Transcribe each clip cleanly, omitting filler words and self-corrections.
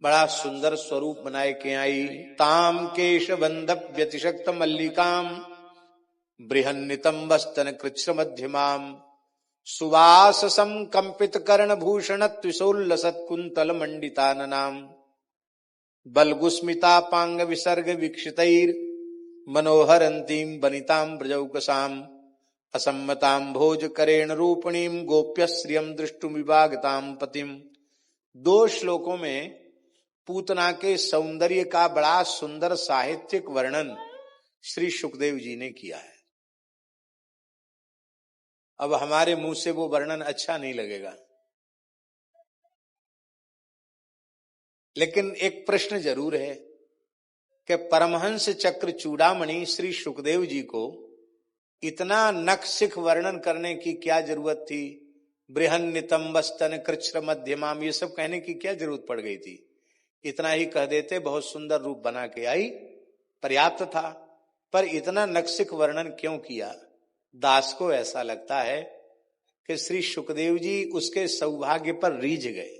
बड़ा सुंदर स्वरूप बनाए के आई। ताम केश बंधप व्यतिशक्त मल्लिकाम बृहन्नितंबस्तन कृच्छ मध्यमाम सुवास कंपित कर्ण भूषण त्रिशोल्लसत् कुंतल मंडिताननाम बलगुस्मितापांग विसर्ग वीक्षितैर मनोहरंतीम बनिताम ब्रजौकसाम असम्मताम भोज करेण रूपिणीम गोप्य श्रियम दृष्टुमिवागताम पतिम। 2 श्लोकों में पूतना के सौंदर्य का बड़ा सुंदर साहित्यिक वर्णन श्री सुखदेव जी ने किया है। अब हमारे मुंह से वो वर्णन अच्छा नहीं लगेगा, लेकिन एक प्रश्न जरूर है कि परमहंस चक्र चूड़ामणि श्री सुखदेव जी को इतना नखशिख वर्णन करने की क्या जरूरत थी? बृहन नितंबस्तन कृच्छ मध्यमाम, ये सब कहने की क्या जरूरत पड़ गई थी? इतना ही कह देते, बहुत सुंदर रूप बना के आई, पर्याप्त था। पर इतना नखशिख वर्णन क्यों किया? दास को ऐसा लगता है कि श्री सुखदेव जी उसके सौभाग्य पर रीझ गए।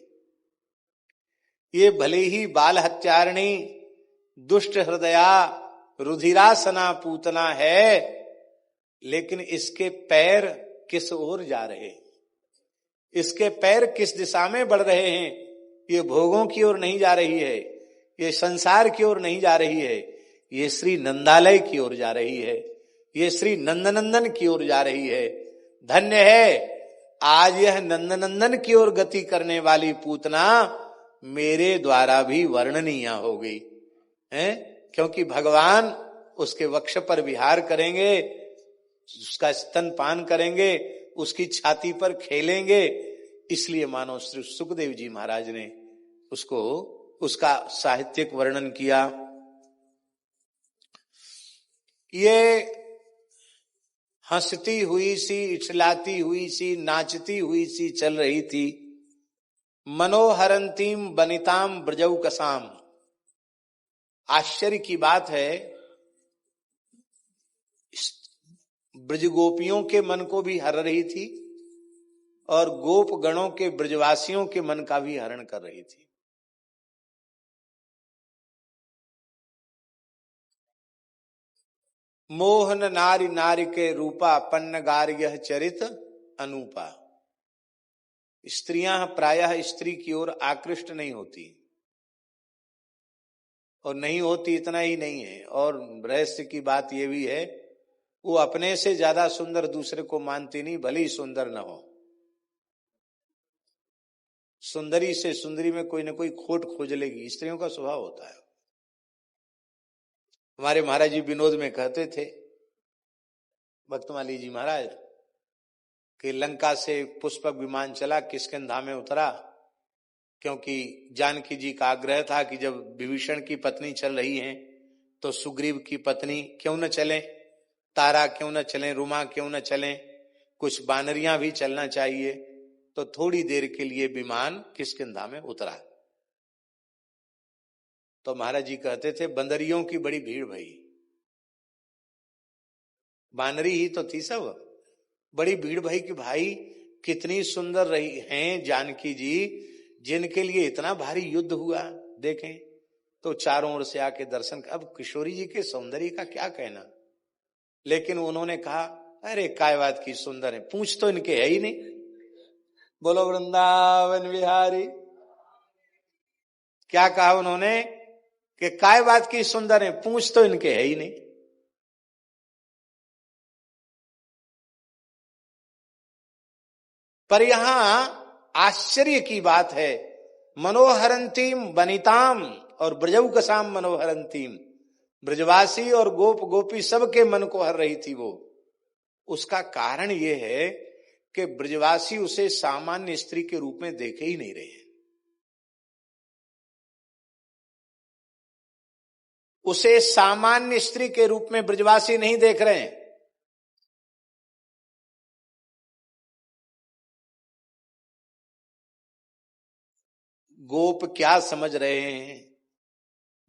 ये भले ही बाल हत्यारणी दुष्ट हृदया रुधिरासना पूतना है, लेकिन इसके पैर किस ओर जा रहे, इसके पैर किस दिशा में बढ़ रहे हैं? ये भोगों की ओर नहीं जा रही है, ये संसार की ओर नहीं जा रही है, ये श्री नंदालय की ओर जा रही है, ये श्री नंदनंदन की ओर जा रही है। धन्य है आज यह नंदनंदन की ओर गति करने वाली पूतना मेरे द्वारा भी वर्णनीय हो गई है, क्योंकि भगवान उसके वक्ष पर विहार करेंगे, उसका स्तनपान करेंगे, उसकी छाती पर खेलेंगे। इसलिए मानो श्री सुखदेव जी महाराज ने उसको उसका साहित्यिक वर्णन किया। ये हंसती हुई सी, इछलाती हुई सी, नाचती हुई सी चल रही थी। मनोहरंतीम बनिताम ब्रजौकसाम। आश्चर्य की बात है, ब्रज गोपियों के मन को भी हर रही थी और गोप गणों के ब्रजवासियों के मन का भी हरण कर रही थी। मोहन नारी नारी के रूपा पन्नगार यह चरित अनूपा। स्त्रियां प्रायः स्त्री की ओर आकृष्ट नहीं होती, और नहीं होती इतना ही नहीं है, और रहस्य की बात यह भी है वो अपने से ज्यादा सुंदर दूसरे को मानती नहीं, भले ही सुंदर न हो। सुंदरी से सुंदरी में कोई ना कोई खोट खोज लेगी, स्त्रियों का स्वभाव होता है। हमारे महाराज जी विनोद में कहते थे, भक्तमाली जी महाराज, कि लंका से पुष्पक विमान चला, किष्किंधा में उतरा, क्योंकि जानकी जी का आग्रह था कि जब विभीषण की पत्नी चल रही हैं तो सुग्रीव की पत्नी क्यों न चले, तारा क्यों न चले, रुमा क्यों न चले, कुछ बानरियां भी चलना चाहिए। तो थोड़ी देर के लिए विमान किष्किंधा में उतरा। तो महाराज जी कहते थे बंदरियों की बड़ी भीड़ भई, बानरी ही तो थी सब, बड़ी भीड़ भई कि भाई कितनी सुंदर रही हैं जानकी जी, जिनके लिए इतना भारी युद्ध हुआ। देखें तो चारों ओर से आके दर्शन। अब किशोरी जी के सौंदर्य का क्या कहना, लेकिन उन्होंने कहा अरे काय बात की सुंदर है, पूछ तो इनके है ही नहीं। बोलो वृंदावन बिहारी। क्या कहा उन्होंने कि काय बात की सुंदर है, पूछ तो इनके है ही नहीं। पर यहां आश्चर्य की बात है, मनोहरंतीम बनिताम और ब्रजौकसाम मनोहरंतीम, ब्रजवासी और गोप गोपी सबके मन को हर रही थी वो। उसका कारण यह है कि ब्रजवासी उसे सामान्य स्त्री के रूप में देखे ही नहीं रहे, उसे सामान्य स्त्री के रूप में ब्रजवासी नहीं देख रहे हैं। गोप क्या समझ रहे हैं,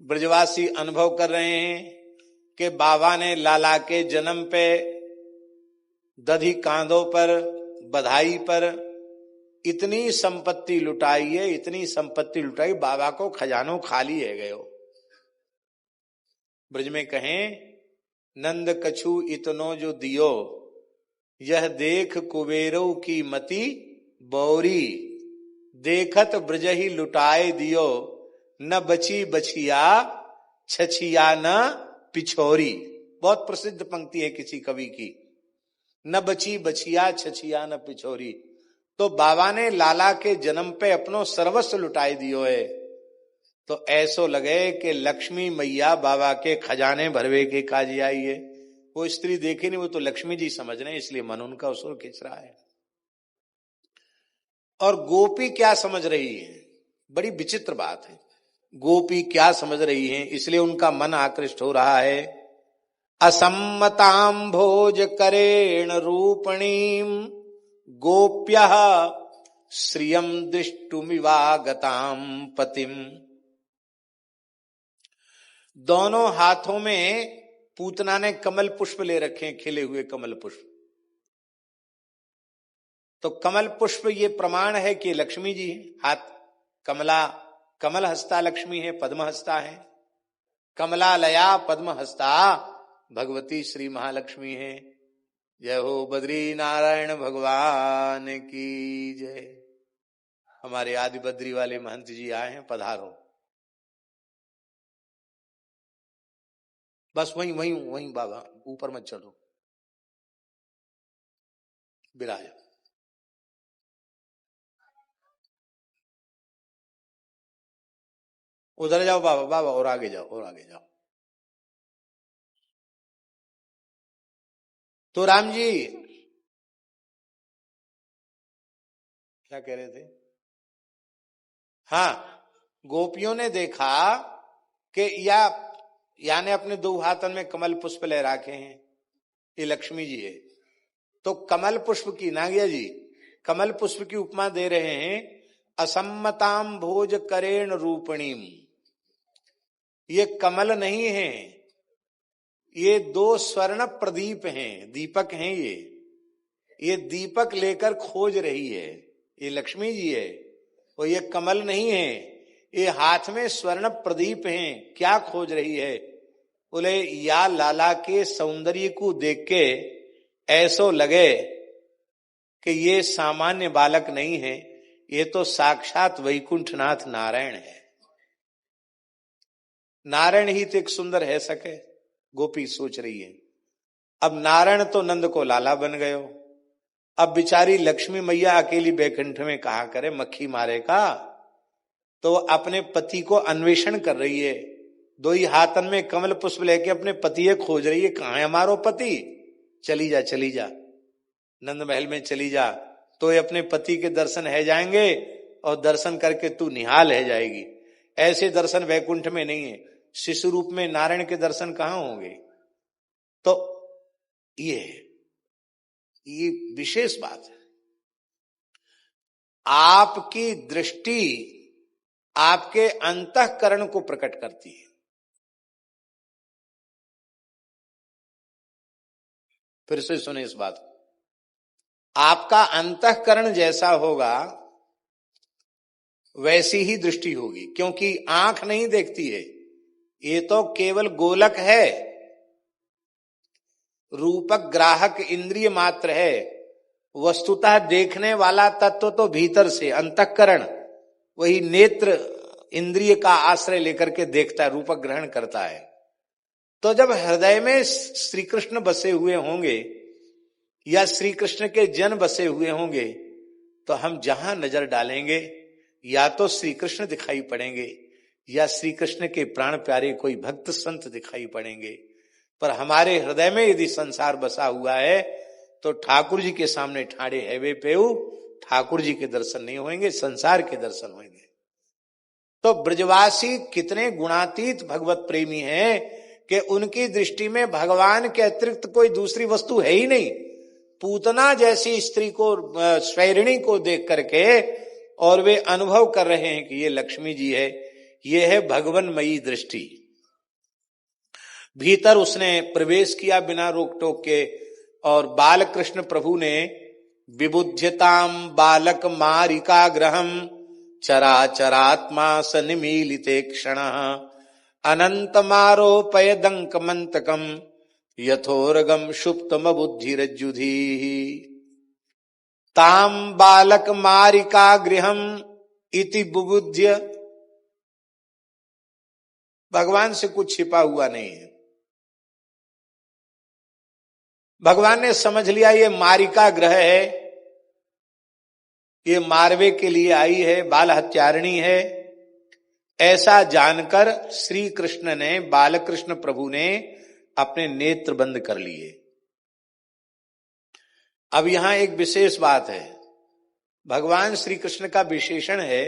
ब्रजवासी अनुभव कर रहे हैं कि बाबा ने लाला के जन्म पे दधी कांधों पर, बधाई पर इतनी संपत्ति लुटाई है, इतनी संपत्ति लुटाई, बाबा को खजानो खाली है गयो। ब्रज में कहें नंद कछु इतनो जो दियो, यह देख कुबेरो की मति बौरी, देखत ब्रज ही लुटाए दियो, न बची बछिया छछिया न पिछोरी। बहुत प्रसिद्ध पंक्ति है किसी कवि की, न बची बछिया छछिया न पिछोरी। तो बाबा ने लाला के जन्म पे अपनो सर्वस्व लुटाए दियो है। तो ऐसो लगे कि लक्ष्मी मैया बाबा के खजाने भरवे के काज आई है। वो स्त्री देखे नहीं, वो तो लक्ष्मी जी समझ रहे हैं, इसलिए मन उनका उस ओर खिंच रहा है। और गोपी क्या समझ रही है, बड़ी विचित्र बात है। गोपी क्या समझ रही है, इसलिए उनका मन आकृष्ट हो रहा है। असम्मतां भोज करेण रूपणीम गोप्यः श्रियं दृष्टुमिवागतां पतिम। दोनों हाथों में पूतना ने कमल पुष्प ले रखे, खिले हुए कमल पुष्प। तो कमल पुष्प ये प्रमाण है कि लक्ष्मी जी है। हाथ कमला, कमल हस्ता लक्ष्मी है, पद्म हस्ता है। कमला लया पद्म हस्ता भगवती श्री महालक्ष्मी है। जय हो बद्री नारायण भगवान की जय। हमारे आदि बद्री वाले महंत जी आए हैं, पधारो। बस वहीं वहीं वहीं बाबा, ऊपर मत चढ़ो, विराज। उधर जाओ बाबा, बाबा और आगे जाओ, और आगे जाओ। तो राम जी क्या कह रहे थे? हाँ, गोपियों ने देखा कि या ने अपने दो हाथों में कमल पुष्प ले रखे हैं, ये लक्ष्मी जी है। तो कमल पुष्प की, नागिया जी कमल पुष्प की उपमा दे रहे हैं। असम्मताम भोज करेण रूपणीम, ये कमल नहीं है, ये दो स्वर्ण प्रदीप हैं, दीपक हैं। ये दीपक लेकर खोज रही है, ये लक्ष्मी जी है। और ये कमल नहीं है, ये हाथ में स्वर्ण प्रदीप हैं। क्या खोज रही है? बोले या लाला के सौंदर्य को देख के ऐसो लगे कि ये सामान्य बालक नहीं है, ये तो साक्षात वैकुंठनाथ नारायण है। नारायण ही तो एक सुंदर है सके, गोपी सोच रही है। अब नारायण तो नंद को लाला बन गयो, अब बिचारी लक्ष्मी मैया अकेली बैकुंठ में कहा करे मक्खी मारे का। तो अपने पति को अन्वेषण कर रही है, दो ही हाथन में कमल पुष्प लेके अपने पति खोज रही है, कहां है हमारो पति? चली जा, चली जा, नंद महल में चली जा, तो ये अपने पति के दर्शन है जाएंगे, और दर्शन करके तू निहाल है जाएगी। ऐसे दर्शन वैकुंठ में नहीं है, शिशु रूप में नारायण के दर्शन कहां होंगे? तो ये विशेष बात है। आपकी दृष्टि आपके अंतःकरण को प्रकट करती है। फिर से सुने इस बात को, आपका अंतःकरण जैसा होगा वैसी ही दृष्टि होगी, क्योंकि आंख नहीं देखती है, ये तो केवल गोलक है, रूपक ग्राहक इंद्रिय मात्र है। वस्तुतः देखने वाला तत्व तो भीतर से अंतःकरण, वही नेत्र इंद्रिय का आश्रय लेकर के देखता है, रूपक ग्रहण करता है। तो जब हृदय में श्री कृष्ण बसे हुए होंगे या श्री कृष्ण के जन बसे हुए होंगे, तो हम जहां नजर डालेंगे या तो श्री कृष्ण दिखाई पड़ेंगे या श्री कृष्ण के प्राण प्यारे कोई भक्त संत दिखाई पड़ेंगे। पर हमारे हृदय में यदि संसार बसा हुआ है तो ठाकुर जी के सामने ठाड़े हैवे पेऊ, ठाकुर जी के दर्शन नहीं होंगे, संसार के दर्शन होंगे। तो ब्रजवासी कितने गुणातीत भगवत प्रेमी हैं कि उनकी दृष्टि में भगवान के अतिरिक्त कोई दूसरी वस्तु है ही नहीं। पूतना जैसी स्त्री को, स्वैरिणी को देख करके और वे अनुभव कर रहे हैं कि ये लक्ष्मी जी है, ये है भगवनमयी दृष्टि। भीतर उसने प्रवेश किया बिना रोक टोक के, और बाल कृष्ण प्रभु ने विबुध्यताम बालक मारिकाग्रहम चराचरात्मा सनिमीलिते क्षणः अनंतमारोपयदंक मंतकम यथोरगम सुप्तम बुद्धिरज्जुधीः ताम बालक मारिकागृहम इति बुबुध्य। भगवान से कुछ छिपा हुआ नहीं है। भगवान ने समझ लिया ये मारिका ग्रह है, ये मारवे के लिए आई है, बाल हत्यारिणी है। ऐसा जानकर श्री कृष्ण ने, बालकृष्ण प्रभु ने अपने नेत्र बंद कर लिए। अब यहां एक विशेष बात है। भगवान श्री कृष्ण का विशेषण है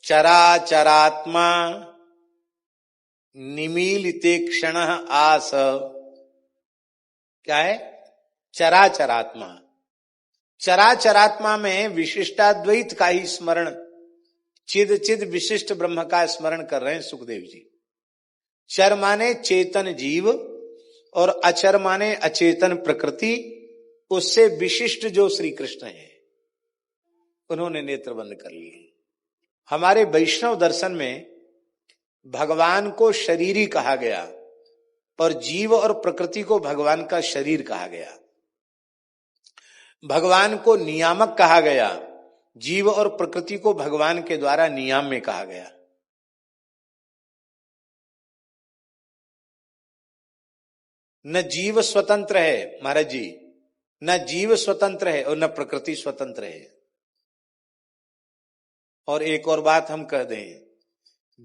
चराचरात्मा निमीलिते क्षण आस। क्या है? चराचरात्मा। चराचरात्मा में विशिष्टाद्वैत का ही स्मरण, चिद चिद विशिष्ट ब्रह्म का स्मरण कर रहे हैं सुखदेव जी। चर माने चेतन जीव और अचर माने अचेतन प्रकृति, उससे विशिष्ट जो श्री कृष्ण है, उन्होंने नेत्र बंद कर लिए। हमारे वैष्णव दर्शन में भगवान को शरीरी कहा गया और जीव और प्रकृति को भगवान का शरीर कहा गया। भगवान को नियामक कहा गया, जीव और प्रकृति को भगवान के द्वारा नियाम में कहा गया। न जीव स्वतंत्र है महाराज जी, न जीव स्वतंत्र है और न प्रकृति स्वतंत्र है। और एक और बात हम कह दें,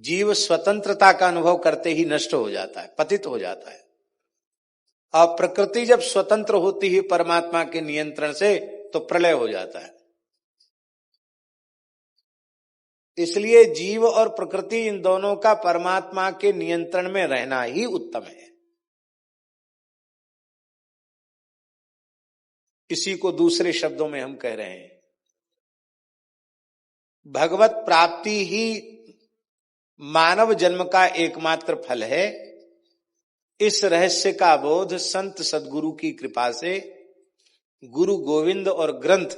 जीव स्वतंत्रता का अनुभव करते ही नष्ट हो जाता है, पतित हो जाता है। और प्रकृति जब स्वतंत्र होती है परमात्मा के नियंत्रण से, तो प्रलय हो जाता है। इसलिए जीव और प्रकृति, इन दोनों का परमात्मा के नियंत्रण में रहना ही उत्तम है। इसी को दूसरे शब्दों में हम कह रहे हैं, भगवत प्राप्ति ही मानव जन्म का एकमात्र फल है। इस रहस्य का बोध संत सद्गुरु की कृपा से, गुरु गोविंद और ग्रंथ,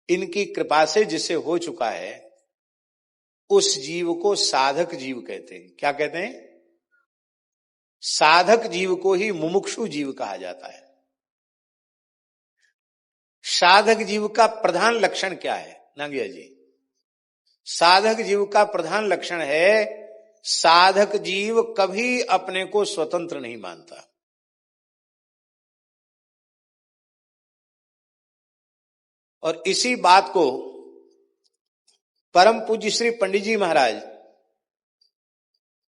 इनकी कृपा से जिसे हो चुका है, उस जीव को साधक जीव कहते हैं। क्या कहते हैं? साधक जीव को ही मुमुक्षु जीव कहा जाता है। साधक जीव का प्रधान लक्षण क्या है नागिया जी? साधक जीव का प्रधान लक्षण है, साधक जीव कभी अपने को स्वतंत्र नहीं मानता। और इसी बात को परम पूज्य श्री पंडित जी महाराज,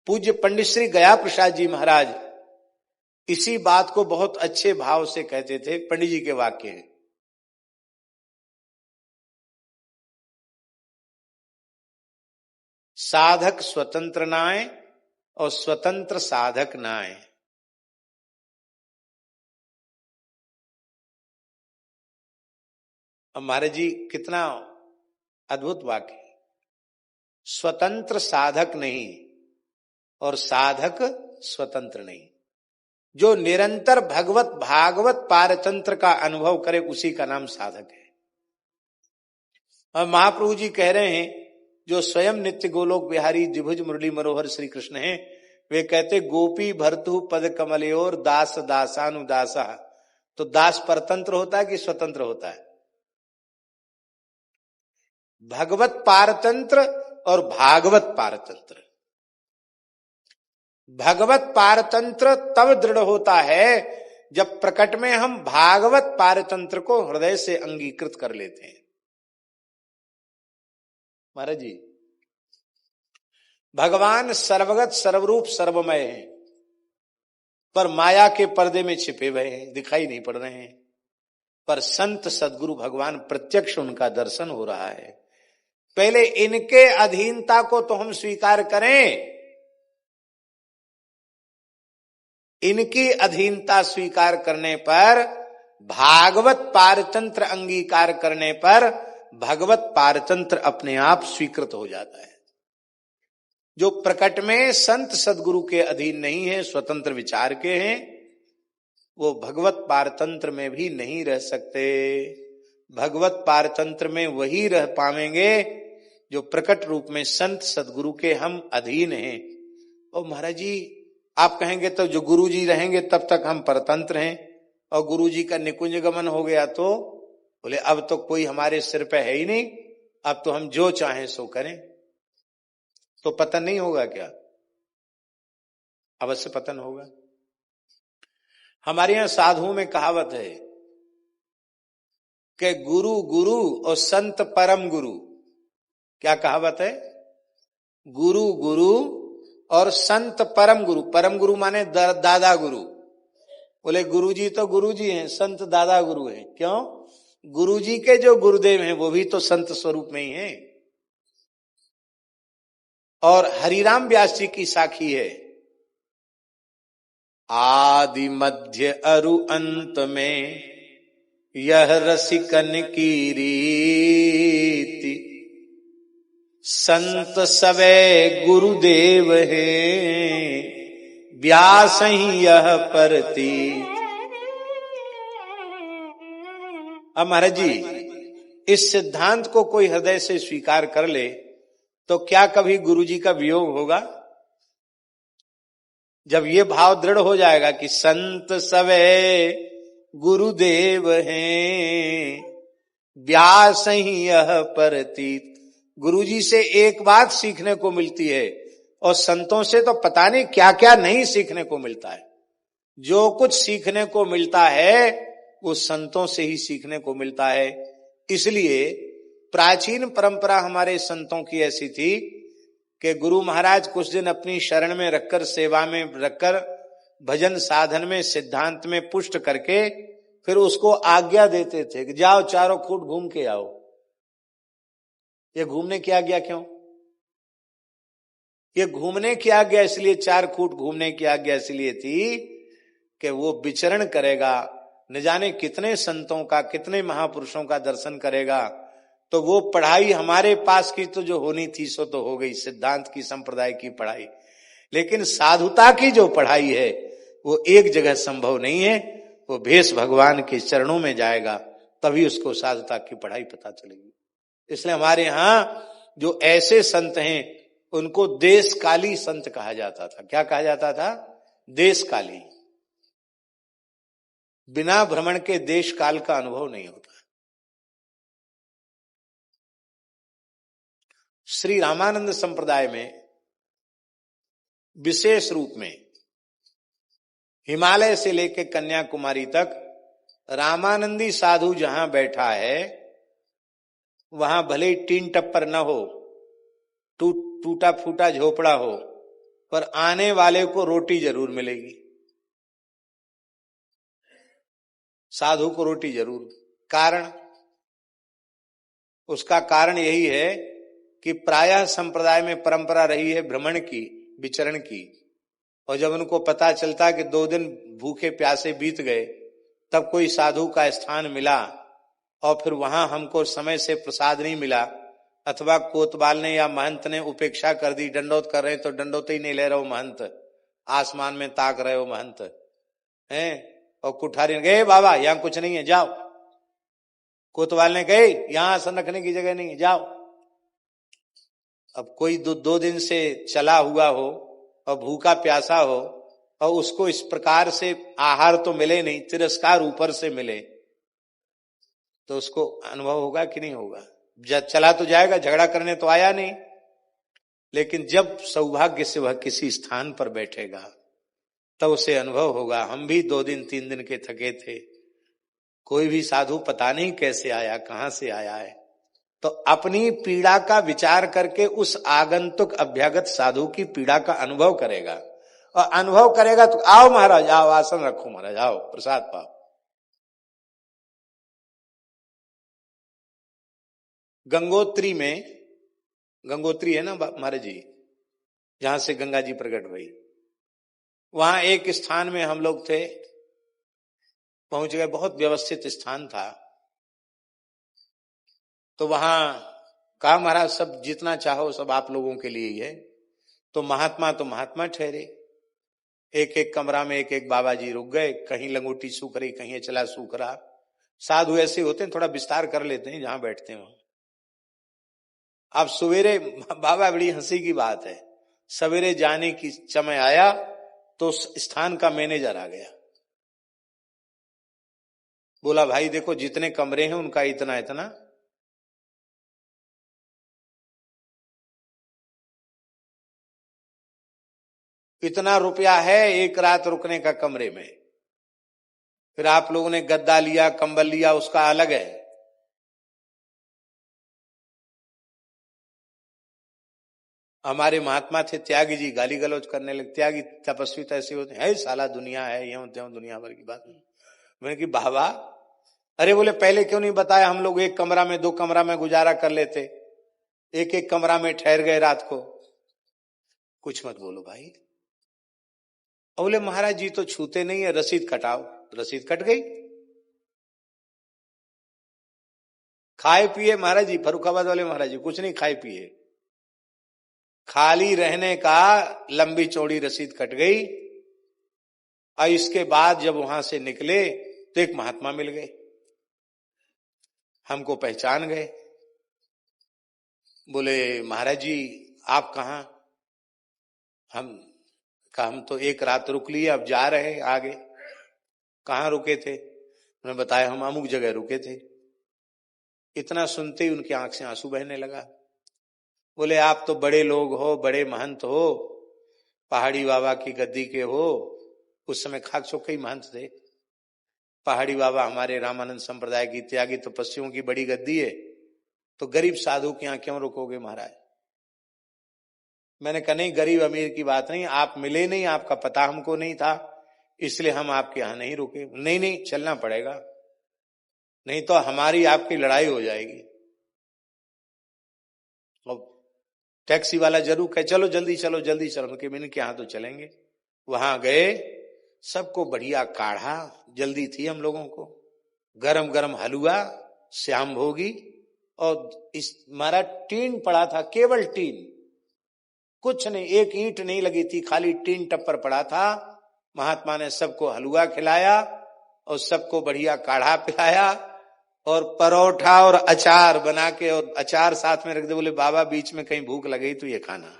पूज्य पंडित श्री गया प्रसाद जी महाराज, इसी बात को बहुत अच्छे भाव से कहते थे। पंडित जी के वाक्य हैं, साधक स्वतंत्र नाय और स्वतंत्र साधक नाय। महाराज जी कितना अद्भुत वाक्य। स्वतंत्र साधक नहीं और साधक स्वतंत्र नहीं। जो निरंतर भगवत भागवत पारतंत्र का अनुभव करे, उसी का नाम साधक है। और महाप्रभु जी कह रहे हैं, जो स्वयं नित्य गोलोक बिहारी द्विभुज मुरली मनोहर श्री कृष्ण हैं, वे कहते गोपी भरतु पद कमलयोर दास दासानुदासा। तो दास परतंत्र होता है कि स्वतंत्र होता है? भगवत पारतंत्र और भागवत पारतंत्र। भगवत पारतंत्र तब दृढ़ होता है जब प्रकट में हम भागवत पारतंत्र को हृदय से अंगीकृत कर लेते हैं। महाराज जी, भगवान सर्वगत सर्वरूप सर्वमय हैं, पर माया के पर्दे में छिपे हुए हैं, दिखाई नहीं पड़ रहे हैं। पर संत सद्गुरु भगवान प्रत्यक्ष उनका दर्शन हो रहा है। पहले इनके अधीनता को तो हम स्वीकार करें। इनकी अधीनता स्वीकार करने पर, भागवत पारतंत्र अंगीकार करने पर, भगवत पारतंत्र अपने आप स्वीकृत हो जाता है। जो प्रकट में संत सद्गुरु के अधीन नहीं है, स्वतंत्र विचार के हैं, वो भगवत पारतंत्र में भी नहीं रह सकते। भगवत पारतंत्र में वही रह पावेंगे जो प्रकट रूप में संत सदगुरु के हम अधीन हैं। और महाराज जी आप कहेंगे तो जो गुरु जी रहेंगे तब तक हम परतंत्र हैं, और गुरु जी का निकुंज गमन हो गया तो बोले अब तो कोई हमारे सिर पे है ही नहीं, अब तो हम जो चाहें सो करें। तो पतन नहीं होगा क्या? अवश्य पतन होगा। हमारे यहां साधुओं में कहावत है कि गुरु गुरु और संत परम गुरु। क्या कहावत है? गुरु गुरु और संत परम गुरु। परम गुरु माने दादा गुरु। बोले गुरुजी तो गुरुजी हैं, संत दादा गुरु हैं। क्यों? गुरुजी के जो गुरुदेव हैं वो भी तो संत स्वरूप में ही हैं। और हरिराम व्यास जी की साखी है, आदि मध्य अरु अंत में यह रसिकन की रीति, संत सवे गुरुदेव है व्यास ही यह परती। अब महाराज जी इस सिद्धांत को कोई हृदय से स्वीकार कर ले तो क्या कभी गुरु जी का वियोग होगा? जब ये भाव दृढ़ हो जाएगा कि संत सवे गुरुदेव हैं व्यास ही यह परतीत, गुरुजी से एक बात सीखने को मिलती है और संतों से तो पता नहीं क्या क्या नहीं सीखने को मिलता है। जो कुछ सीखने को मिलता है वो संतों से ही सीखने को मिलता है। इसलिए प्राचीन परंपरा हमारे संतों की ऐसी थी कि गुरु महाराज कुछ दिन अपनी शरण में रखकर, सेवा में रखकर, भजन साधन में, सिद्धांत में पुष्ट करके फिर उसको आज्ञा देते थे कि जाओ चारों खूट घूम के आओ। ये घूमने की आज्ञा क्यों? ये घूमने की आज्ञा इसलिए, चार खूट घूमने की आज्ञा इसलिए थी कि वो विचरण करेगा, न जाने कितने संतों का, कितने महापुरुषों का दर्शन करेगा। तो वो पढ़ाई हमारे पास की तो जो होनी थी सो तो हो गई, सिद्धांत की, संप्रदाय की पढ़ाई। लेकिन साधुता की जो पढ़ाई है वो एक जगह संभव नहीं है। वो भेष भगवान के चरणों में जाएगा तभी उसको साधुता की पढ़ाई पता चलेगी। इसलिए हमारे यहां जो ऐसे संत हैं उनको देशकाली संत कहा जाता था। क्या कहा जाता था? देशकाली। बिना भ्रमण के देश काल का अनुभव नहीं होता। श्री रामानंद संप्रदाय में विशेष रूप में हिमालय से लेकर कन्याकुमारी तक रामानंदी साधु जहां बैठा है वहां भले ही टीन टप्पर न हो, टूटा फूटा झोपड़ा हो, पर आने वाले को रोटी जरूर मिलेगी। साधु को रोटी जरूर। कारण, उसका कारण यही है कि प्रायः संप्रदाय में परंपरा रही है भ्रमण की, विचरण की। और जब उनको पता चलता कि 2 दिन भूखे प्यासे बीत गए तब कोई साधु का स्थान मिला और फिर वहां हमको समय से प्रसाद नहीं मिला, अथवा कोतवाल ने या महंत ने उपेक्षा कर दी, दंडोत कर रहे तो दंडोत ही नहीं ले रहे हो महंत, आसमान में ताक रहे हो महंत हैं, और कुठारी ने गए बाबा यहां कुछ नहीं है जाओ, कोतवाल ने गए यहां आसन रखने की जगह नहीं है जाओ। अब कोई 2 दिन से चला हुआ हो और भूखा प्यासा हो और उसको इस प्रकार से आहार तो मिले नहीं, तिरस्कार ऊपर से मिले, तो उसको अनुभव होगा कि नहीं होगा? चला तो जाएगा, झगड़ा करने तो आया नहीं, लेकिन जब सौभाग्य से वह किसी स्थान पर बैठेगा तब उसे अनुभव होगा। हम भी 2 दिन 3 दिन के थके थे, कोई भी साधु पता नहीं कैसे आया, कहां से आया है। तो अपनी पीड़ा का विचार करके उस आगंतुक अभ्यागत साधु की पीड़ा का अनुभव करेगा, और अनुभव करेगा तो आओ महाराज आओ, आसन रखो महाराज, आओ प्रसाद पाओ। गंगोत्री में, गंगोत्री है ना महाराज जी, जहां से गंगा जी प्रकट हुई, वहां एक स्थान में हम लोग थे, पहुंच गए, बहुत व्यवस्थित स्थान था। तो वहां कहा महाराज सब जितना चाहो सब आप लोगों के लिए ही है। तो महात्मा ठहरे, एक एक कमरा में एक एक बाबा जी रुक गए, कहीं लंगोटी सूख रही, कहीं चला सूख रहा, साधु ऐसे होते हैं, थोड़ा विस्तार कर लेते हैं जहां बैठते हैं। अब सवेरे, बाबा बड़ी हंसी की बात है, सवेरे जाने की समय आया तो स्थान का मैनेजर आ गया, बोला भाई देखो जितने कमरे हैं उनका इतना इतना, इतना रुपया है एक रात रुकने का कमरे में। फिर आप लोगों ने गद्दा लिया, कंबल लिया, उसका अलग है। हमारे महात्मा थे त्यागी जी, गाली गलौज करने लगे, त्यागी तपस्वी तो ऐसे होते हैं, साला दुनिया है, यूं त्यों दुनिया भर की बात। मैंने कि बाबा, अरे बोले पहले क्यों नहीं बताया, हम लोग एक कमरा में 2 कमरा में गुजारा कर लेते, एक एक कमरा में ठहर गए रात को। कुछ मत बोलो भाई। बोले महाराज जी तो छूते नहीं है, रसीद कटाओ। रसीद कट गई। खाए पिए महाराज जी, फरुखाबाद वाले महाराज जी कुछ नहीं खाए पिए, खाली रहने का लंबी चौड़ी रसीद कट गई। और इसके बाद जब वहां से निकले तो एक महात्मा मिल गए, हमको पहचान गए। बोले महाराज जी आप कहां? हम तो एक रात रुक लिए, अब जा रहे आगे। कहां रुके थे? उन्होंने बताया हम अमुक जगह रुके थे। इतना सुनते ही उनकी आंख से आंसू बहने लगा। बोले आप तो बड़े लोग हो, बड़े महंत हो, पहाड़ी बाबा की गद्दी के हो। उस समय खाक चौके महंत थे। पहाड़ी बाबा हमारे रामानंद संप्रदाय की त्यागी तपस्वियों की बड़ी गद्दी है, तो गरीब साधु के यहां क्यों रुकोगे महाराज? मैंने कहा नहीं, गरीब अमीर की बात नहीं, आप मिले नहीं, आपका पता हमको नहीं था, इसलिए हम आपके यहां नहीं रुके। नहीं नहीं चलना पड़ेगा, नहीं तो हमारी आपकी लड़ाई हो जाएगी। और टैक्सी वाला जरूर कहे चलो जल्दी चलो जल्दी चलो, उनके मैंने के यहां तो चलेंगे। वहां गए, सबको बढ़िया काढ़ा, जल्दी थी हम लोगों को, गरम गरम हलवा, श्याम भोगी, और इस मारा टीन पड़ा था, केवल टीन, कुछ नहीं, एक ईंट नहीं लगी थी, खाली टीन टप्पर पड़ा था। महात्मा ने सबको हलवा खिलाया और सबको बढ़िया काढ़ा पिलाया, और परोठा और अचार बना के, और अचार साथ में रख दे। बोले बाबा बीच में कहीं भूख लगी तो ये खाना।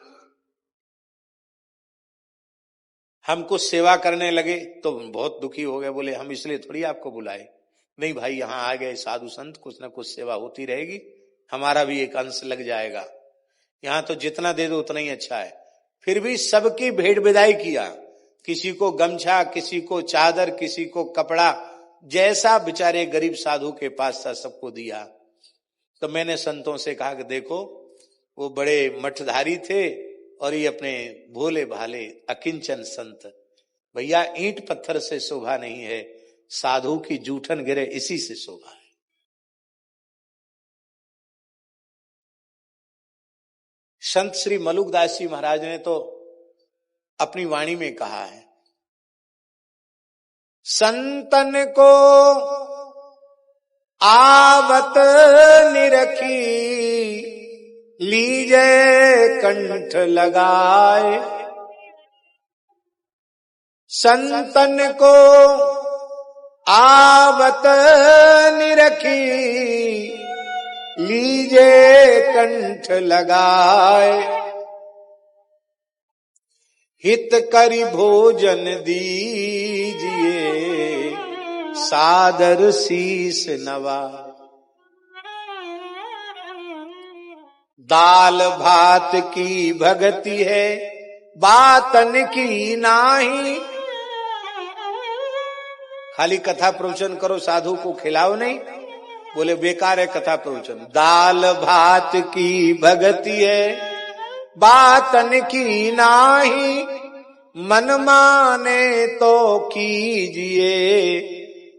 हम कुछ सेवा करने लगे तो बहुत दुखी हो गए, बोले हम इसलिए थोड़ी आपको बुलाए। नहीं भाई यहां आ गए साधु संत, कुछ ना कुछ सेवा होती रहेगी, हमारा भी एक अंश लग जाएगा। यहां तो जितना दे दो उतना ही अच्छा है। फिर भी सबकी भेंट विदाई किया, किसी को गमछा, किसी को चादर, किसी को कपड़ा, जैसा बेचारे गरीब साधु के पास था सबको दिया। तो मैंने संतों से कहा कि देखो वो बड़े मठधारी थे और ये अपने भोले भाले अकिंचन संत। भैया ईंट पत्थर से शोभा नहीं है, साधु की जूठन गिरे इसी से शोभा है। संत श्री मलुकदास जी महाराज ने तो अपनी वाणी में कहा है, संतन को आवत निरखी, लीजे कंठ लगाए। संतन को आवत निरखी, लीजे कंठ लगाए। हित करि भोजन दीजिए, सादर शीस नवा। दाल भात की भगति है, बातन की नाही। खाली कथा प्रवचन करो, साधु को खिलाओ नहीं, बोले बेकार है कथा प्रवचन। दाल भात की भगति है, बातन की नाही। मन माने तो कीजिए,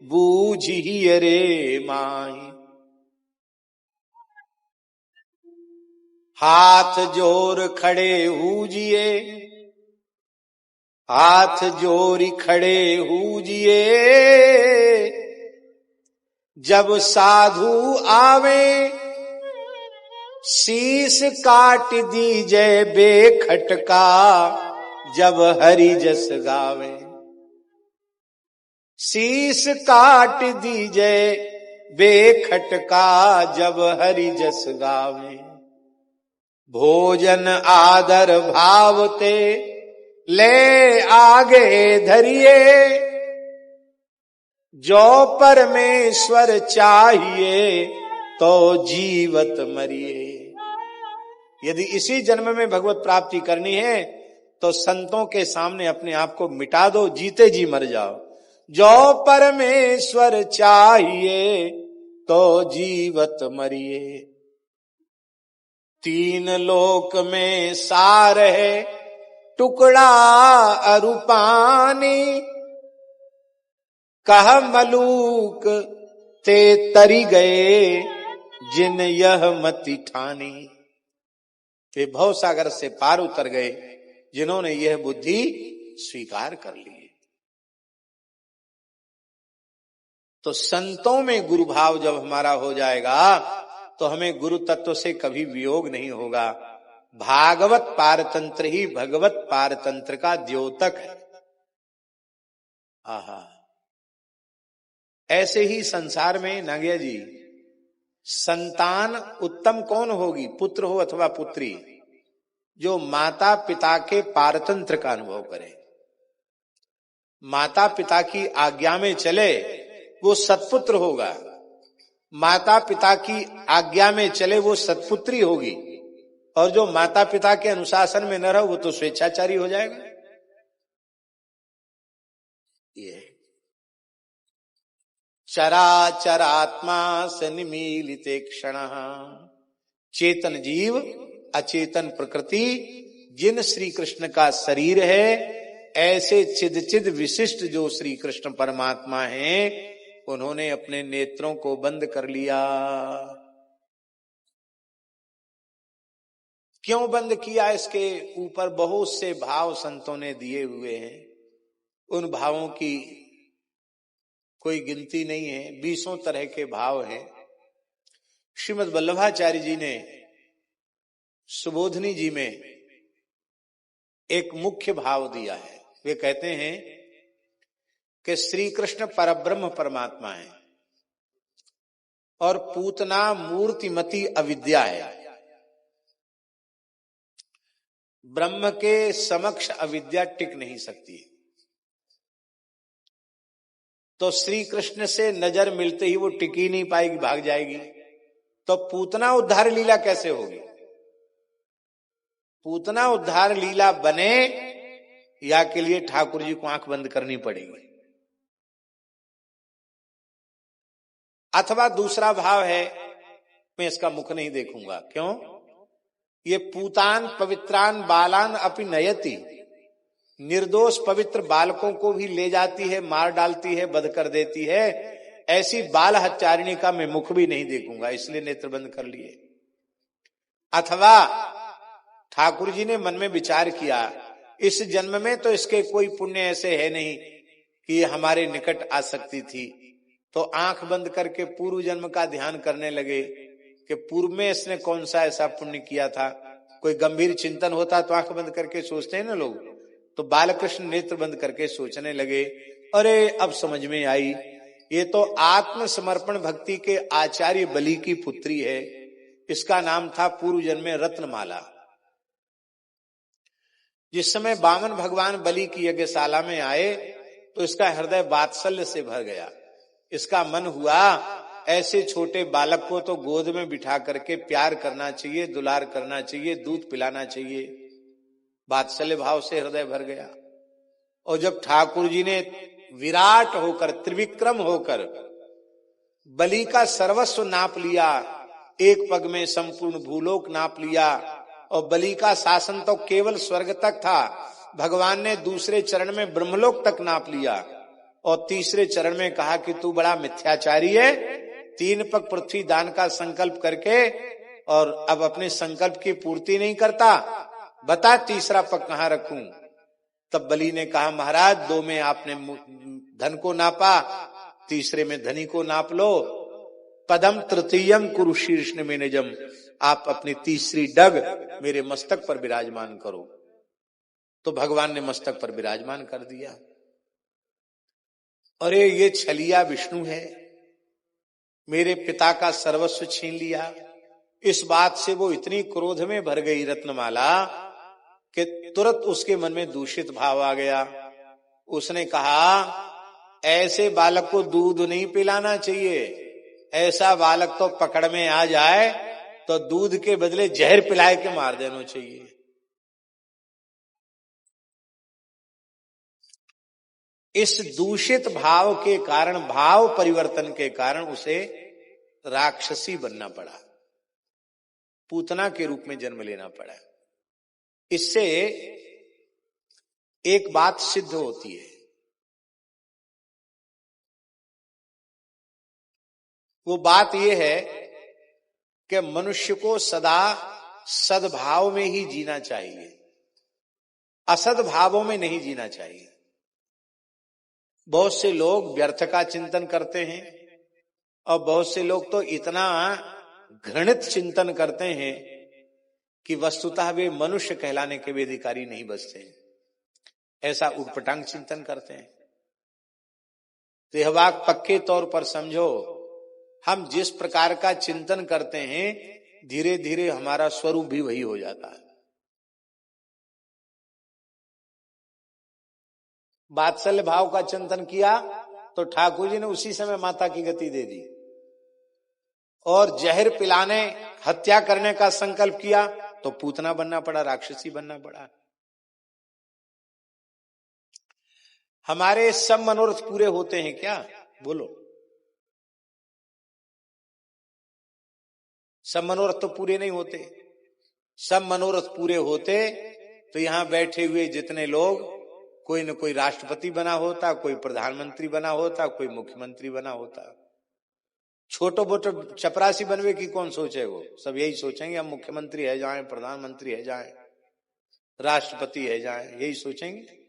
बूझिए रे माही। हाथ जोर खड़े हूजिए, हाथ जोरी खड़े हूजिए। जब साधु आवे, शीस काट दीजे बेखटका। जब हरि जस गावे, शीस काट दीजे बेखटका जब हरि जस गावे, भोजन आदर भावते ले आगे धरिए, जो परमेश्वर चाहिए तो जीवत मरिए। यदि इसी जन्म में भगवत प्राप्ति करनी है तो संतों के सामने अपने आप को मिटा दो, जीते जी मर जाओ। जो परमेश्वर चाहिए तो जीवत मरिए। तीन लोक में सार है टुकड़ा अरूपानी, कह मलूक ते तरी गए जिन यह मति ठानी। वे भव सागर से पार उतर गए जिन्होंने यह बुद्धि स्वीकार कर ली। तो संतों में गुरु भाव जब हमारा हो जाएगा तो हमें गुरु तत्व से कभी वियोग नहीं होगा। भागवत पारतंत्र ही भगवत पारतंत्र का द्योतक है। आहा, ऐसे ही संसार में नागिया जी संतान उत्तम कौन होगी, पुत्र हो अथवा पुत्री, जो माता पिता के पारतंत्र का अनुभव करे, माता पिता की आज्ञा में चले, वो सत्पुत्र होगा। माता पिता की आज्ञा में चले वो सत्पुत्री होगी, और जो माता पिता के अनुशासन में न रहो वो तो स्वेच्छाचारी हो जाएगा। ये चराचरात्मा सन्मीलिते क्षण, चेतन जीव अचेतन प्रकृति जिन श्री कृष्ण का शरीर है, ऐसे चिद चिद विशिष्ट जो श्री कृष्ण परमात्मा हैं, उन्होंने अपने नेत्रों को बंद कर लिया। क्यों बंद किया? इसके ऊपर बहुत से भाव संतों ने दिए हुए हैं। उन भावों की कोई गिनती नहीं है, 20 तरह के भाव हैं। श्रीमद् वल्लभाचार्य जी ने सुबोधनी जी में एक मुख्य भाव दिया है। वे कहते हैं कि श्री कृष्ण परब्रह्म परमात्मा है और पूतना मूर्तिमती अविद्या है। ब्रह्म के समक्ष अविद्या टिक नहीं सकती, तो श्री कृष्ण से नजर मिलते ही वो टिक ही नहीं पाएगी, भाग जाएगी। तो पूतना उद्धार लीला कैसे होगी? पूतना उद्धार लीला बने या के लिए ठाकुर जी को आंख बंद करनी पड़ेगी। अथवा दूसरा भाव है, मैं इसका मुख नहीं देखूंगा। क्यों? ये पूतान पवित्रान बालान अपि नयति, निर्दोष पवित्र बालकों को भी ले जाती है, मार डालती है, बध कर देती है। ऐसी बाल हत्यारिणी का मैं मुख भी नहीं देखूंगा, इसलिए नेत्र बंद कर लिए। अथवा ठाकुर जी ने मन में विचार किया, इस जन्म में तो इसके कोई पुण्य ऐसे है नहीं कि ये हमारे निकट आ सकती थी, तो आंख बंद करके पूर्व जन्म का ध्यान करने लगे कि पूर्व में इसने कौन सा ऐसा पुण्य किया था। कोई गंभीर चिंतन होता तो आंख बंद करके सोचते हैं ना लोग, तो बालकृष्ण नेत्र बंद करके सोचने लगे, अरे अब समझ में आई, ये तो आत्मसमर्पण भक्ति के आचार्य बलि की पुत्री है। इसका नाम था पूर्व जन्म में रत्नमाला। जिस समय वामन भगवान बलि की यज्ञशाला में आए तो इसका हृदय वात्सल्य से भर गया। इसका मन हुआ ऐसे छोटे बालक को तो गोद में बिठा करके प्यार करना चाहिए, दुलार करना चाहिए, दूध पिलाना चाहिए। वात्सल्य भाव से हृदय भर गया। और जब ठाकुर जी ने विराट होकर, त्रिविक्रम होकर बलि का सर्वस्व नाप लिया, एक पग में संपूर्ण भूलोक नाप लिया, और बलि का शासन तो केवल स्वर्ग तक था, भगवान ने दूसरे चरण में ब्रह्मलोक तक नाप लिया, और तीसरे चरण में कहा कि तू बड़ा मिथ्याचारी है, 3 पग पृथ्वी दान का संकल्प करके और अब अपने संकल्प की पूर्ति नहीं करता, बता तीसरा पग कहां रखूं। तब बलि ने कहा, महाराज 2 में आपने धन को नापा, तीसरे में धनी को नाप लो, पदम तृतीयम कुरु शीर्ष में निजम, आप अपनी तीसरी डग मेरे मस्तक पर विराजमान करो। तो भगवान ने मस्तक पर विराजमान कर दिया। अरे ये छलिया विष्णु है, मेरे पिता का सर्वस्व छीन लिया। इस बात से वो इतनी क्रोध में भर गई रत्नमाला कि तुरंत उसके मन में दूषित भाव आ गया। उसने कहा, ऐसे बालक को दूध नहीं पिलाना चाहिए, ऐसा बालक तो पकड़ में आ जाए तो दूध के बदले जहर पिलाए के मार देना चाहिए। इस दूषित भाव के कारण, भाव परिवर्तन के कारण उसे राक्षसी बनना पड़ा, पूतना के रूप में जन्म लेना पड़ा। इससे एक बात सिद्ध होती है, वो बात यह है कि मनुष्य को सदा सद्भाव में ही जीना चाहिए, असद्भावों में नहीं जीना चाहिए। बहुत से लोग व्यर्थ का चिंतन करते हैं और बहुत से लोग तो इतना घृणित चिंतन करते हैं कि वस्तुतः वे मनुष्य कहलाने के भी अधिकारी नहीं बचते। ऐसा उटपटांग चिंतन करते हैं। तो यह बात पक्के तौर पर समझो, हम जिस प्रकार का चिंतन करते हैं धीरे धीरे हमारा स्वरूप भी वही हो जाता है। वात्सल्य भाव का चिंतन किया तो ठाकुर जी ने उसी समय माता की गति दे दी, और जहर पिलाने, हत्या करने का संकल्प किया तो पूतना बनना पड़ा, राक्षसी बनना पड़ा। हमारे सब मनोरथ पूरे होते हैं क्या? बोलो। सब मनोरथ तो पूरे नहीं होते। सब मनोरथ पूरे होते तो यहां बैठे हुए जितने लोग, कोई न कोई राष्ट्रपति बना होता, कोई प्रधानमंत्री बना होता, कोई मुख्यमंत्री बना होता। छोटो बोटो चपरासी बनवे की कौन सोचे? वो सब यही सोचेंगे हम मुख्यमंत्री है जाएं, प्रधानमंत्री है जाएं, राष्ट्रपति है जाएं, यही सोचेंगे।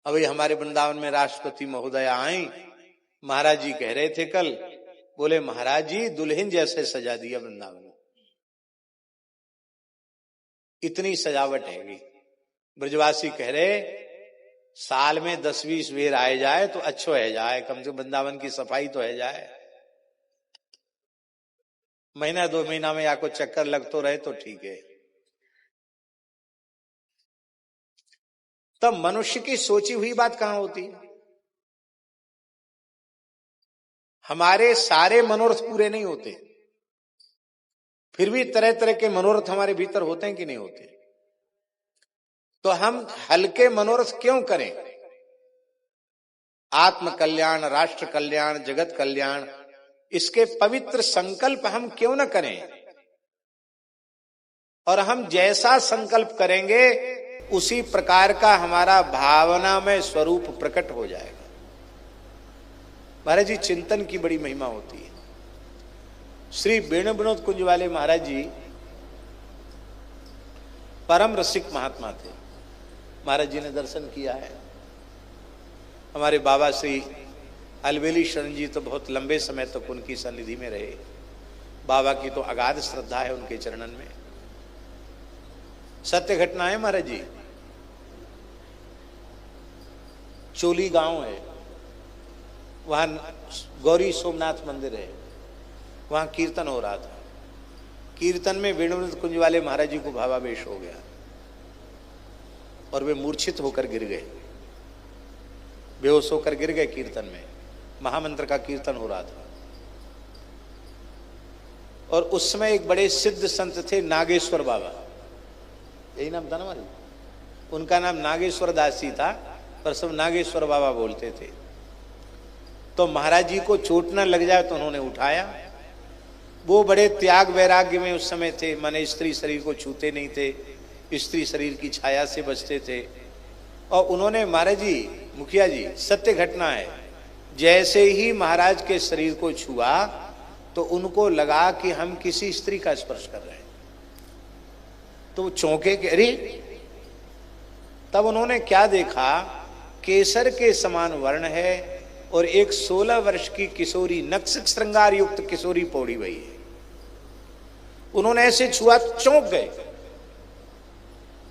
अब ये हमारे वृंदावन में राष्ट्रपति महोदया आई, महाराज जी कह रहे थे कल, बोले महाराज जी दुल्हन जैसे सजा दिया वृंदावन में, इतनी सजावट है। ब्रजवासी कह रहे साल में 10-20 बेर आए जाए तो अच्छो है जाए, कम से कम वृंदावन की सफाई तो है जाए। महीना 2 महीना में आपको चक्कर लग तो रहे तो ठीक है। तब मनुष्य की सोची हुई बात कहां होती है? हमारे सारे मनोरथ पूरे नहीं होते, फिर भी तरह तरह के मनोरथ हमारे भीतर होते हैं कि नहीं होते? तो हम हल्के मनोरथ क्यों करें? आत्म कल्याण, राष्ट्र कल्याण, जगत कल्याण, इसके पवित्र संकल्प हम क्यों न करें? और हम जैसा संकल्प करेंगे उसी प्रकार का हमारा भावना में स्वरूप प्रकट हो जाएगा। महाराज जी चिंतन की बड़ी महिमा होती है। श्री वेणु विनोद कुंज वाले महाराज जी परम रसिक महात्मा थे। महाराज जी ने दर्शन किया है। हमारे बाबा श्री अलवेली शरण जी तो बहुत लंबे समय तक उनकी सन्निधि में रहे। बाबा की तो अगाध श्रद्धा है उनके चरणन में। सत्य घटना है महाराज जी। चोली गांव है, वहां गौरी सोमनाथ मंदिर है, वहां कीर्तन हो रहा था। कीर्तन में वेणु विनोद कुंज वाले महाराज जी को भावावेश हो गया और वे मूर्छित होकर गिर गए, बेहोश होकर गिर गए। कीर्तन में महामंत्र का कीर्तन हो रहा था और उस समय एक बड़े सिद्ध संत थे नागेश्वर बाबा, यही नाम था ना हमारे, उनका नाम नागेश्वर दास जी था पर सब नागेश्वर बाबा बोलते थे। तो महाराज जी को चोट न लग जाए तो उन्होंने उठाया। वो बड़े त्याग वैराग्य में उस समय थे, माने स्त्री शरीर को छूते नहीं थे, स्त्री शरीर की छाया से बचते थे। और उन्होंने, महाराज जी मुखिया जी सत्य घटना है, जैसे ही महाराज के शरीर को छुआ तो उनको लगा कि हम किसी स्त्री का स्पर्श कर रहे हैं। तो वो चौंके कि अरे, तब उन्होंने क्या देखा, केसर के समान वर्ण है और एक 16 वर्ष की किशोरी, नक्सिक श्रृंगार युक्त किशोरी पौड़ी हुई है। उन्होंने ऐसे छुआ चौंक गए।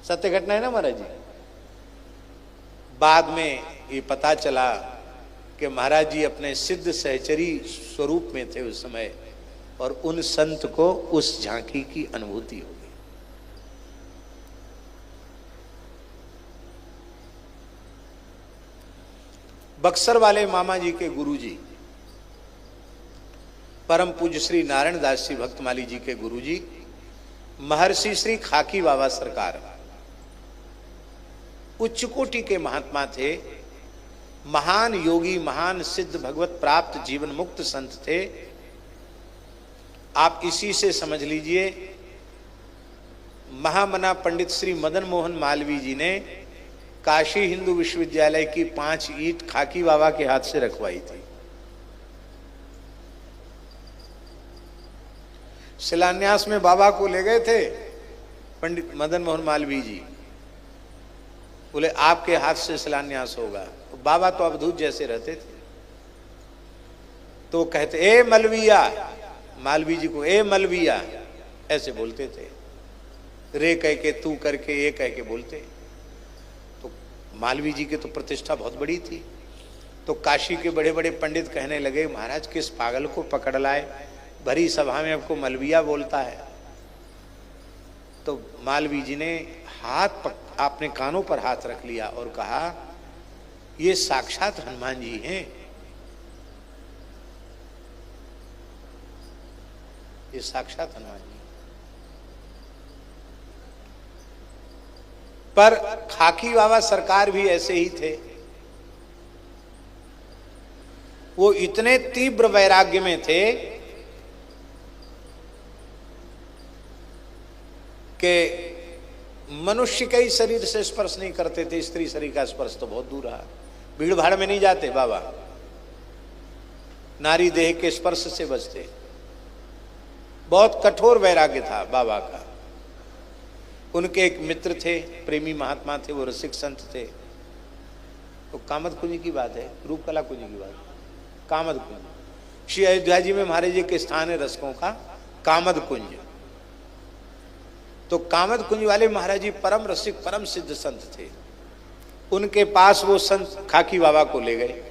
सत्य घटना है ना महाराज जी। बाद में ये पता चला कि महाराज जी अपने सिद्ध सहचरी स्वरूप में थे उस समय, और उन संत को उस झांकी की अनुभूति हो गई। बक्सर वाले मामा जी के गुरु जी, परम पूज्य श्री नारायण दास जी भक्तमाली जी के गुरु जी महर्षि श्री खाकी बाबा सरकार उच्च कोटि के महात्मा थे, महान योगी, महान सिद्ध भगवत प्राप्त जीवन मुक्त संत थे। आप इसी से समझ लीजिए, महामना पंडित श्री मदन मोहन मालवीय जी ने काशी हिंदू विश्वविद्यालय की 5 ईंट खाकी बाबा के हाथ से रखवाई थी। शिलान्यास में बाबा को ले गए थे पंडित मदन मोहन मालवीय जी, बोले आपके हाथ से शिलान्यास होगा। तो बाबा तो अवधूत जैसे रहते थे, तो कहते ए मलविया, मालवीय जी को ए मलविया ऐसे बोलते थे, रे कह के तू करके ये कह के बोलते। तो मालवीय जी की तो प्रतिष्ठा बहुत बड़ी थी। तो काशी के बड़े बड़े पंडित कहने लगे, महाराज किस पागल को पकड़ लाए, भरी सभा में आपको मलविया बोलता है। तो मालवीय जी ने अपने कानों पर हाथ रख लिया और कहा, ये साक्षात हनुमान जी हैं, ये साक्षात हनुमान जी। पर खाकी बाबा सरकार भी ऐसे ही थे। वो इतने तीव्र वैराग्य में थे कि मनुष्य के ही शरीर से स्पर्श नहीं करते थे, स्त्री शरीर का स्पर्श तो बहुत दूर रहा। भीड़ भाड़ में नहीं जाते बाबा, नारी देह के स्पर्श से बचते। बहुत कठोर वैराग्य था बाबा का। उनके एक मित्र थे, प्रेमी महात्मा थे, वो रसिक संत थे। तो कामद कुंज की बात है, रूपकला कुंज की बात, कामद कुंज। श्री अयोध्या जी में महाराज जी के स्थान है रसकों का कामद कुंज। तो कामद कुंज वाले महाराज जी परम रसिक, परम सिद्ध संत थे। उनके पास वो संत खाकी बाबा को ले गए।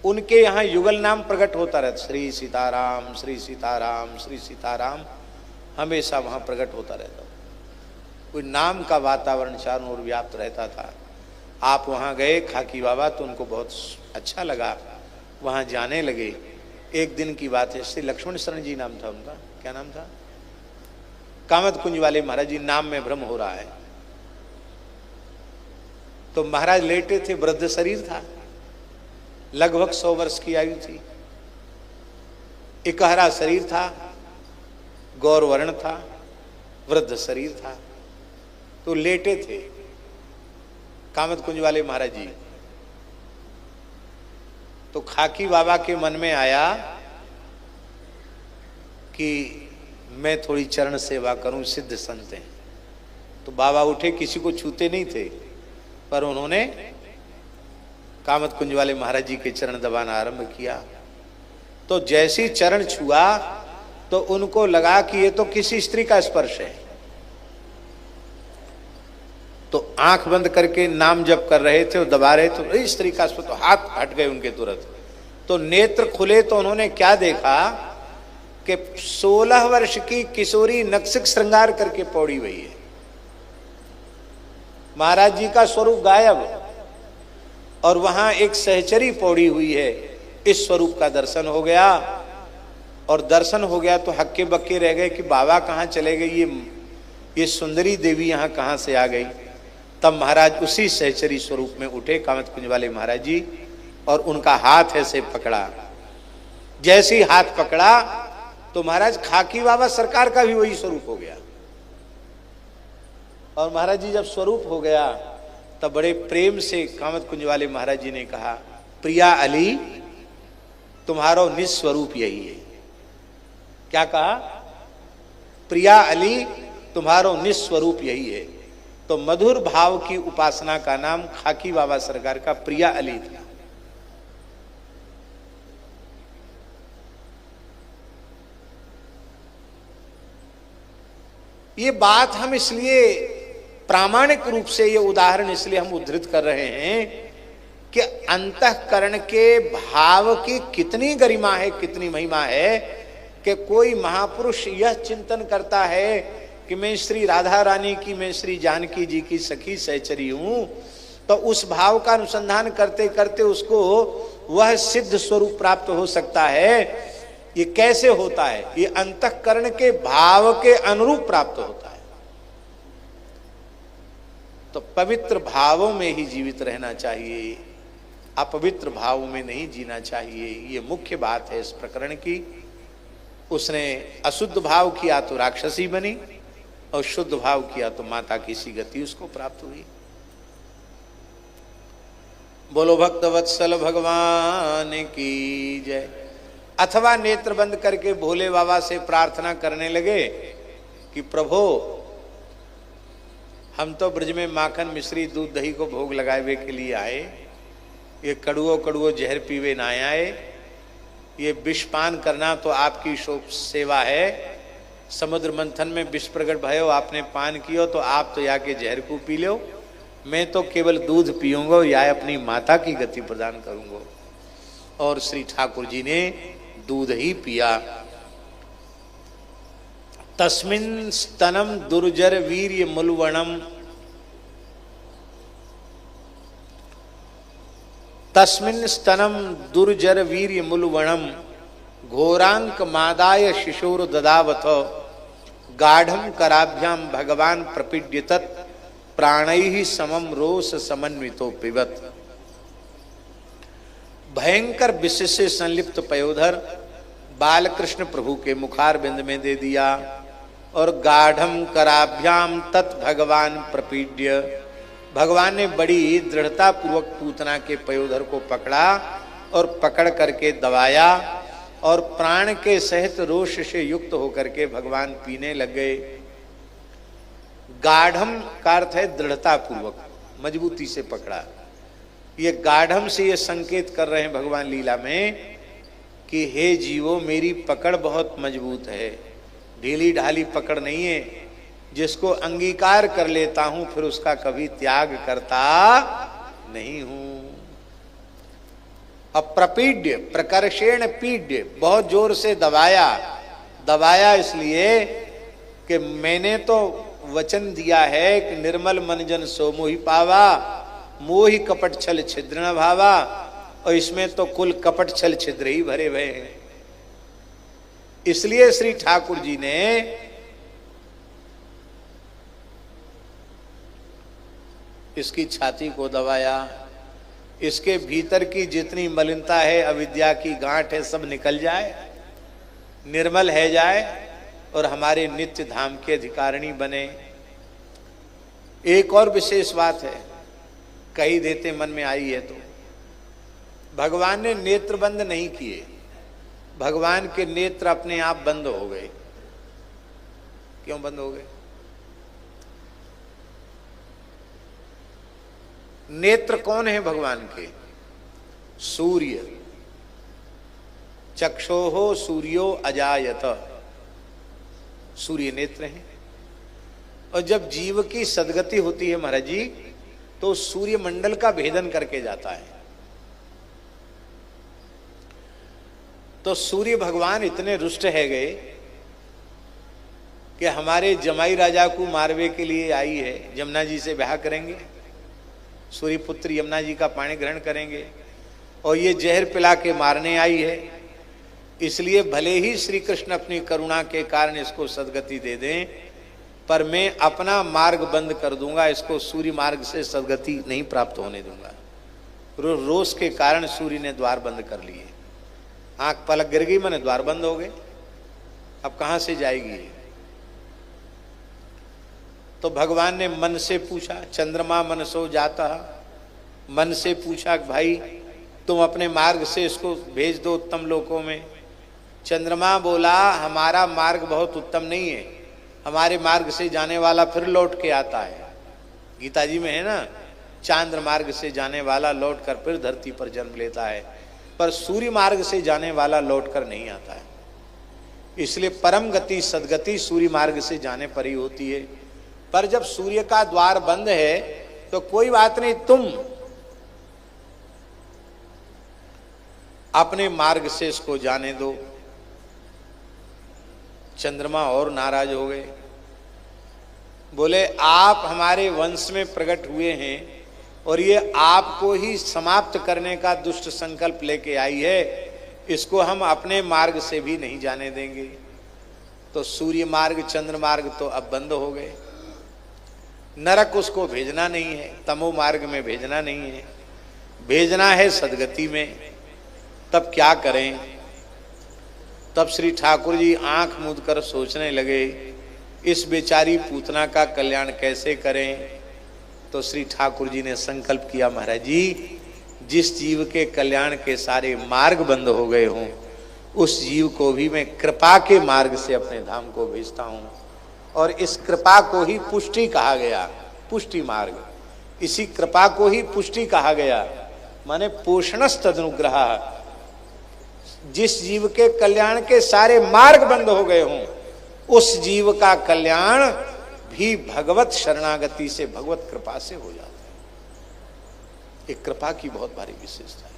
उनके यहाँ युगल नाम प्रकट होता रहता, श्री सीताराम, श्री सीताराम, श्री सीताराम, हमेशा वहां प्रकट होता रहता। कोई नाम का वातावरण चारों ओर व्याप्त रहता था। आप वहां गए खाकी बाबा, तो उनको बहुत अच्छा लगा, वहां जाने लगे। एक दिन की बात है, श्री लक्ष्मण शरण जी नाम था उनका, क्या नाम था, कामद कुंज वाले महाराज जी, नाम में भ्रम हो रहा है। तो महाराज लेटे थे, वृद्ध शरीर था, लगभग 100 वर्ष की आयु थी, इकहरा शरीर था, गौर वर्ण था, वृद्ध शरीर था। तो लेटे थे कामद कुंज वाले महाराज जी। तो खाकी बाबा के मन में आया कि मैं थोड़ी चरण सेवा करूं, सिद्ध संत हैं। तो बाबा उठे, किसी को छूते नहीं थे, पर उन्होंने कामद कुंज वाले महाराज जी के चरण दबाना आरंभ किया। तो जैसी चरण छुआ तो उनको लगा कि ये तो किसी स्त्री का स्पर्श है। तो आंख बंद करके नाम जप कर रहे थे और दबा रहे थे, स्त्री का स्पर्श, तो हाथ हट गए उनके तुरंत। तो नेत्र खुले तो उन्होंने क्या देखा कि 16 वर्ष की किशोरी नक्सिक श्रृंगार करके पौड़ी हुई है। महाराज जी का स्वरूप गायब और वहां एक सहचरी पौड़ी हुई है। इस स्वरूप का दर्शन हो गया, और दर्शन हो गया तो हक्के बक्के रह गए कि बाबा कहाँ चले गए, ये सुंदरी देवी यहाँ कहाँ से आ गई। तब महाराज उसी सहचरी स्वरूप में उठे कामद कुंज वाले महाराज जी, और उनका हाथ ऐसे पकड़ा। जैसे ही हाथ पकड़ा तो महाराज खाकी बाबा सरकार का भी वही स्वरूप हो गया। और महाराज जी जब स्वरूप हो गया तब बड़े प्रेम से कामद कुंज वाले महाराज जी ने कहा, प्रिया अली तुम्हारा निस्वरूप यही है। क्या कहा? प्रिया अली तुम्हारो निस्वरूप यही है। तो मधुर भाव की उपासना का नाम खाकी बाबा सरकार का प्रिया अली था। ये बात हम इसलिए प्रामाणिक रूप से ये उदाहरण इसलिए हम उद्धृत कर रहे हैं कि अंतःकरण के भाव की कितनी गरिमा है, कितनी महिमा है कि कोई महापुरुष यह चिंतन करता है कि मैं श्री राधा रानी की, मैं श्री जानकी जी की सखी सहचरी हूं, तो उस भाव का अनुसंधान करते करते उसको वह सिद्ध स्वरूप प्राप्त हो सकता है। ये कैसे होता है? ये अंतःकरण के भाव के अनुरूप प्राप्त होता है। तो पवित्र भावों में ही जीवित रहना चाहिए, अपवित्र भावों में नहीं जीना चाहिए। ये मुख्य बात है इस प्रकरण की। उसने अशुद्ध भाव किया तो राक्षसी बनी, और शुद्ध भाव किया तो माता की सी गति उसको प्राप्त हुई। बोलो भक्त वत्सल भगवान की जय। अथवा नेत्र बंद करके भोले बाबा से प्रार्थना करने लगे कि प्रभु, हम तो ब्रज में माखन मिश्री दूध दही को भोग लगावे के लिए आए, ये कड़ुओ कड़ुओ जहर पीवे ना आए, ये विष पान करना तो आपकी शोभ सेवा है। समुद्र मंथन में विष प्रकट भयो, आपने पान कियो तो आप तो या के जहर को पी लो, मैं तो केवल दूध पीऊंगा या अपनी माता की गति प्रदान करूंगा। और श्री ठाकुर जी ने दूध ही पिया। तस्मिन् स्तनम दुर्जर वीर्य मुलवणम, तस्मिन् स्तनम दुर्जर वीर्य मुलवणम, घोरांक मादाय शिशोर ददावथ, गाढ़म कराभ्याम भगवान प्रपीड्यतत्, प्राणैहि समम रोष समन्वितो पिबत। भयंकर विष से संलिप्त पयोधर बालकृष्ण प्रभु के मुखारबिंद में दे दिया, और गाढ़म कराभ्याम तत् भगवान प्रपीड्य, भगवान ने बड़ी दृढ़ता पूर्वक पूतना के पयोधर को पकड़ा और पकड़ करके दबाया, और प्राण के सहित रोष से युक्त होकर के भगवान पीने लग गए। गाढ़म का अर्थ है दृढ़ता पूर्वक, मजबूती से पकड़ा। ये गाढ़म से ये संकेत कर रहे हैं भगवान लीला में कि हे जीवो, मेरी पकड़ बहुत मजबूत है, ढीली ढाली पकड़ नहीं है। जिसको अंगीकार कर लेता हूं फिर उसका कभी त्याग करता नहीं हूं। अप्रपीड्य, प्रकर्षेण पीड्य, बहुत जोर से दबाया। दबाया इसलिए कि मैंने तो वचन दिया है कि निर्मल मन जन सो मोहि पावा, मोहि कपट छल छिद्र न भावा, और इसमें तो कुल कपट छल छिद्र ही भरे हुए हैं। इसलिए श्री ठाकुर जी ने इसकी छाती को दबाया। इसके भीतर की जितनी मलिनता है, अविद्या की गांठ है, सब निकल जाए, निर्मल है जाए, और हमारे नित्य धाम के अधिकारिणी बने। एक और विशेष बात है, कही देते मन में आई है तो, भगवान ने नेत्र बंद नहीं किए, भगवान के नेत्र अपने आप बंद हो गए। क्यों बंद हो गए? नेत्र कौन है भगवान के? सूर्य। चक्षोहो सूर्यो अजायत, सूर्य नेत्र हैं। और जब जीव की सदगति होती है महाराज जी, तो सूर्य मंडल का भेदन करके जाता है। तो सूर्य भगवान इतने रुष्ट है गए कि हमारे जमाई राजा को मारवे के लिए आई है, यमुना जी से ब्याह करेंगे, सूर्य पुत्र यमुना जी का पानी ग्रहण करेंगे, और ये जहर पिला के मारने आई है। इसलिए भले ही श्री कृष्ण अपनी करुणा के कारण इसको सदगति दे दें, पर मैं अपना मार्ग बंद कर दूंगा, इसको सूर्य मार्ग से सदगति नहीं प्राप्त होने दूंगा। रोष के कारण सूर्य ने द्वार बंद कर लिए। आंख पलक गिर गई, मैंने द्वार बंद हो गए, अब कहां से जाएगी? तो भगवान ने मन से पूछा, चंद्रमा मनसो जाता, मन से पूछा कि भाई तुम अपने मार्ग से इसको भेज दो उत्तम लोकों में। चंद्रमा बोला हमारा मार्ग बहुत उत्तम नहीं है, हमारे मार्ग से जाने वाला फिर लौट के आता है। गीता जी में है ना, चांद्र मार्ग से जाने वाला लौट कर फिर धरती पर जन्म लेता है, पर सूर्य मार्ग से जाने वाला लौट कर नहीं आता है। इसलिए परम गति सदगति सूर्य मार्ग से जाने पर ही होती है। पर जब सूर्य का द्वार बंद है तो कोई बात नहीं, तुम अपने मार्ग से इसको जाने दो। चंद्रमा और नाराज हो गए, बोले आप हमारे वंश में प्रकट हुए हैं और ये आपको ही समाप्त करने का दुष्ट संकल्प लेके आई है, इसको हम अपने मार्ग से भी नहीं जाने देंगे। तो सूर्य मार्ग चंद्र मार्ग तो अब बंद हो गए। नरक उसको भेजना नहीं है, तमो मार्ग में भेजना नहीं है, भेजना है सदगति में। तब क्या करें? तब श्री ठाकुर जी आंख मूंद कर सोचने लगे, इस बेचारी पूतना का कल्याण कैसे करें। तो श्री ठाकुर जी ने संकल्प किया, महाराज जी जिस जीव के कल्याण के सारे मार्ग बंद हो गए हों, उस जीव को भी मैं कृपा के मार्ग से अपने धाम को भेजता हूं। और इस कृपा को ही पुष्टि कहा गया, पुष्टि मार्ग। इसी कृपा को ही पुष्टि कहा गया, माने पोषणस्तदनुग्रह। जिस जीव के कल्याण के सारे मार्ग बंद हो गए हों, उस जीव का कल्याण भी भगवत शरणागति से, भगवत कृपा से हो जाता है। एक कृपा की बहुत भारी विशेषता है।